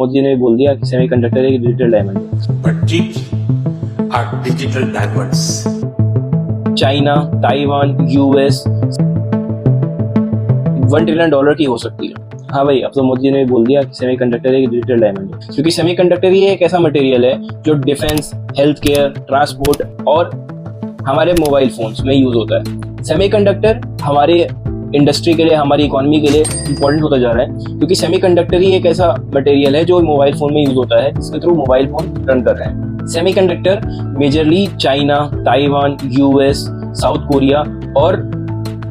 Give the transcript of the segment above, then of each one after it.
मोदी ने बोल दिया कि सेमीकंडक्टर एक डिजिटल डायमंड है। but chips are digital diamonds. China, Taiwan, US $1 trillion की हो सकती है। हाँ भाई, अब तो मोदी ने बोल दिया कि सेमीकंडक्टर एक डिजिटल डायमंड है, क्योंकि सेमीकंडक्टर ही एक ऐसा मटेरियल है जो डिफेंस, हेल्थ केयर, ट्रांसपोर्ट और हमारे मोबाइल फोन्स में यूज होता है। सेमीकंडक्टर हमारे इंडस्ट्री के लिए, हमारी इकोनॉमी के लिए इंपॉर्टेंट होता जा रहा है, क्योंकि सेमीकंडक्टर ही एक ऐसा मटेरियल है जो मोबाइल फोन में यूज होता है, जिसके थ्रू मोबाइल फोन रन कर रहे हैं। Semiconductor majorly China, Taiwan, US, south Korea और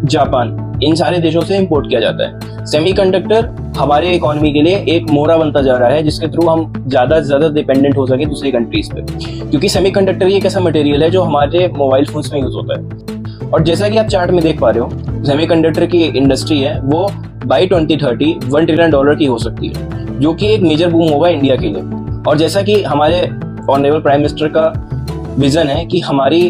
जापान, इन सारे देशों से इंपोर्ट किया जाता है। सेमीकंडक्टर हमारे इकोनॉमी के लिए एक मोहरा बनता जा रहा है, जिसके थ्रू हम ज़्यादा से ज़्यादा डिपेंडेंट हो सके दूसरी कंट्रीज पे, क्योंकि सेमीकंडक्टर ही एक ऐसा मटेरियल है जो हमारे मोबाइल फोन्स में यूज होता है। और जैसा कि आप चार्ट में देख पा रहे हो, सेमीकंडक्टर की इंडस्ट्री है वो बाय 2030 $1 ट्रिलियन की हो सकती है, जो कि एक मेजर बूम होगा इंडिया के लिए। और जैसा कि हमारे ऑनरेबल प्राइम मिनिस्टर का विजन है कि हमारी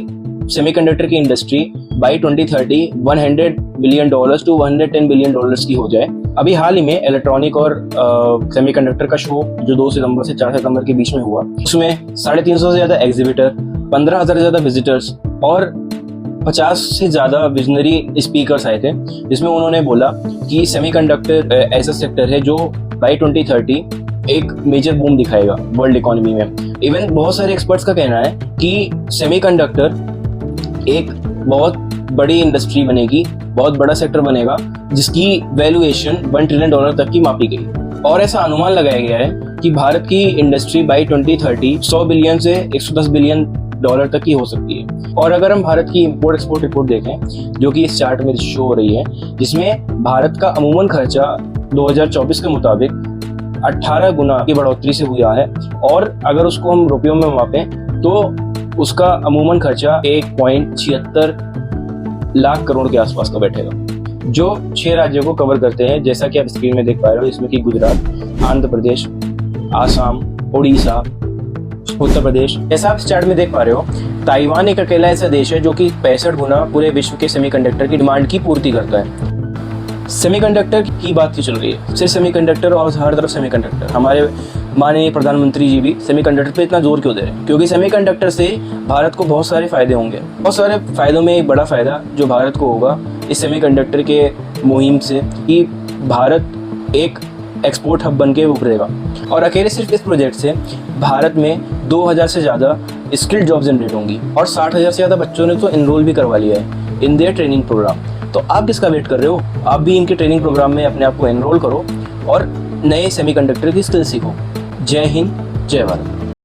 सेमीकंडक्टर की industry by 2030 $100 billion to $110 billion की हो जाए। अभी हाल ही में इलेक्ट्रॉनिक और सेमीकंडक्टर का शो जो 2 सितंबर से 4 सितंबर के बीच में हुआ, उसमें 350 से ज़्यादा एग्जीबिटर, 15,000 से ज़्यादा विजिटर्स और 50 से ज़्यादा विजनरी स्पीकर्स आए थे, जिसमें उन्होंने बोला कि सेमीकंडक्टर ऐसा सेक्टर है जो बाय 2030 एक मेजर बूम दिखाएगा वर्ल्ड इकोनॉमी में। इवन बहुत सारे एक्सपर्ट्स का कहना है कि सेमीकंडक्टर एक बहुत बड़ी इंडस्ट्री बनेगी, बहुत बड़ा सेक्टर बनेगा, जिसकी वैल्यूएशन $1 ट्रिलियन तक की मापी गई। और ऐसा अनुमान लगाया गया है कि भारत की इंडस्ट्री बाय 2030 100 बिलियन से 110 बिलियन डॉलर तक की हो सकती है। और अगर हम भारत की इंपोर्ट एक्सपोर्ट रिपोर्ट देखें, जो कि इस चार्ट में शो हो रही है, जिसमें भारत का अमूमन खर्चा 2024 के मुताबिक 18 गुना की बढ़ोतरी से हुआ है, और अगर उसको हम रुपयों में मापें तो उसका अमूमन खर्चा 1.76 लाख करोड़ के आसपास का बैठेगा, जो 6 राज्यों को कवर करते हैं, जैसा कि आप स्क्रीन में देख पा रहे हो, इसमें कि गुजरात, आंध्र प्रदेश, आसाम, उड़ीसा, उत्तर प्रदेश। जैसा आप इस चार्ट में देख पा रहे हो, ताइवान एक अकेला ऐसा देश है जो कि 65 गुना पूरे विश्व के सेमीकंडक्टर की डिमांड की पूर्ति करता है। सेमीकंडक्टर की बात की चल रही है, सिर्फ सेमीकंडक्टर और हर तरफ सेमीकंडक्टर। हमारे माननीय प्रधानमंत्री जी भी सेमीकंडक्टर पे इतना जोर क्यों दे रहे हैं? क्योंकि सेमीकंडक्टर से भारत को बहुत सारे फायदे होंगे। बहुत सारे फायदों में एक बड़ा फायदा जो भारत को होगा इस सेमीकंडक्टर के मुहिम से, कि भारत एक एक्सपोर्ट हब बन के उभरेगा। और अकेले सिर्फ इस प्रोजेक्ट से भारत में 2000 से ज़्यादा स्किल्ड जॉब जनरेट होंगी, और 60,000 से ज़्यादा बच्चों ने तो इनरोल भी करवा लिया है इन देयर ट्रेनिंग प्रोग्राम। तो आप किसका वेट कर रहे हो? आप भी इनके ट्रेनिंग प्रोग्राम में अपने आप को एनरोल करो और नए सेमीकंडक्टर की स्किल सीखो। जय हिंद, जय भारत।